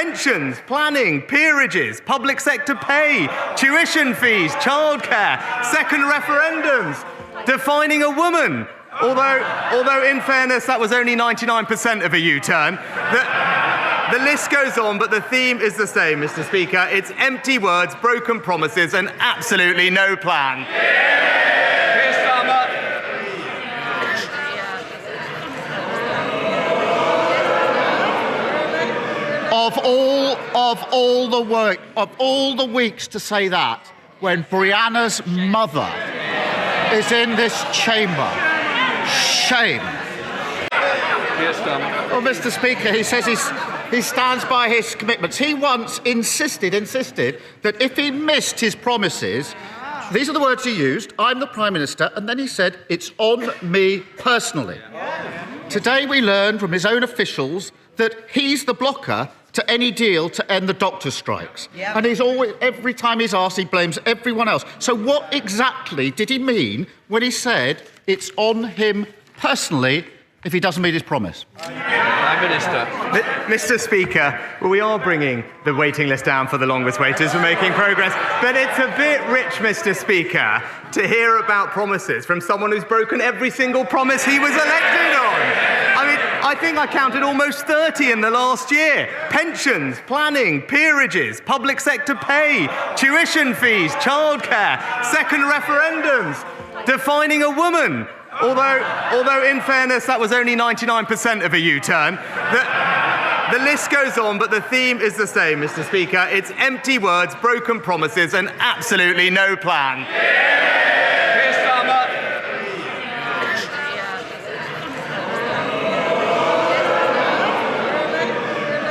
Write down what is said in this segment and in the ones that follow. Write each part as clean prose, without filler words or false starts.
pensions, planning, peerages, public sector pay, tuition fees, childcare, second referendums, defining a woman. Although in fairness, that was only 99% of a U-turn. The list goes on, but the theme is the same, Mr. Speaker. It's empty words, broken promises, and absolutely no plan. Keir Starmer. Of all the weeks to say that, when Brianna's mother is in this chamber, shame. Keir Starmer. Well, Mr. Speaker, he says he stands by his commitments. He once insisted that if he missed his promises, these are the words he used, I'm the Prime Minister, and then he said, it's on me personally. Today we learned from his own officials that he's the blocker to any deal to end the doctor strikes. Yep. And he's always, every time he's asked, he blames everyone else. So what exactly did he mean when he said it's on him personally if he doesn't meet his promise? Prime Minister. Mr. Speaker, well, we are bringing the waiting list down for the longest waiters. We're making progress. But it's a bit rich, Mr. Speaker, to hear about promises from someone who's broken every single promise he was elected on. I think I counted almost 30 in the last year. Pensions, planning, peerages, public sector pay, tuition fees, childcare, second referendums, defining a woman. Although in fairness, that was only 99% of a U-turn. The list goes on, but the theme is the same, Mr. Speaker. It's empty words, broken promises, and absolutely no plan. Keir Starmer.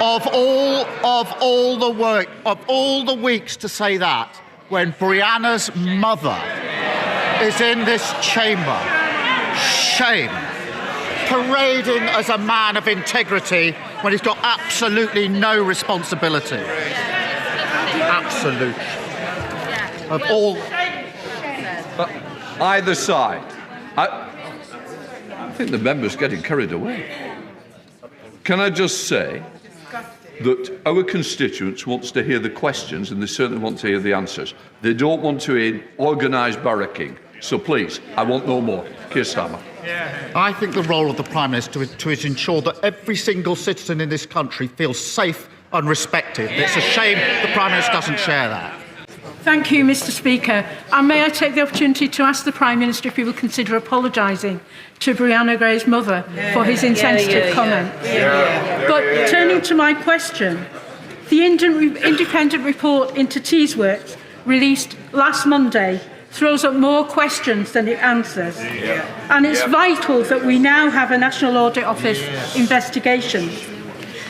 Of all the weeks to say that, when Brianna's mother is in this chamber, shame. Parading as a man of integrity when he's got absolutely no responsibility. Absolute. Of all. Either side. I think the member's getting carried away. Can I just say that our constituents want to hear the questions and they certainly want to hear the answers. They don't want to hear organised barracking. So please, I want no more. Keir Starmer. I think the role of the Prime Minister is to ensure that every single citizen in this country feels safe and respected. It's a shame the Prime Minister doesn't share that. Thank you, Mr. Speaker. And may I take the opportunity to ask the Prime Minister if he will consider apologising to Brianna Ghey's mother for his insensitive comments. But turning to my question, the independent report into Teesworks, released last Monday, throws up more questions than it answers. And it's vital that we now have a National Audit Office investigation.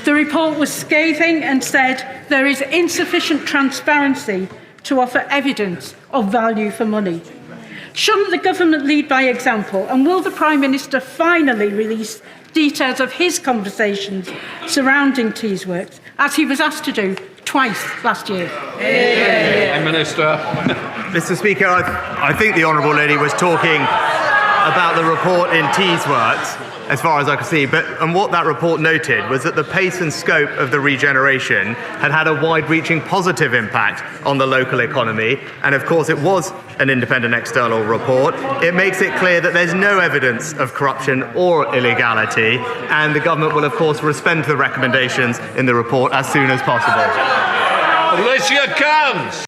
The report was scathing and said there is insufficient transparency to offer evidence of value for money. Shouldn't the government lead by example, and will the Prime Minister finally release details of his conversations surrounding Teesworks, as he was asked to do twice last year? Prime Minister. Mr. Speaker, I think the Honourable Lady was talking about the report in Teesworks, as far as I could see, and what that report noted was that the pace and scope of the regeneration had a wide-reaching positive impact on the local economy, and of course it was an independent external report. It makes it clear that there's no evidence of corruption or illegality, and the government will of course respond to the recommendations in the report as soon as possible. Alicia Cairns.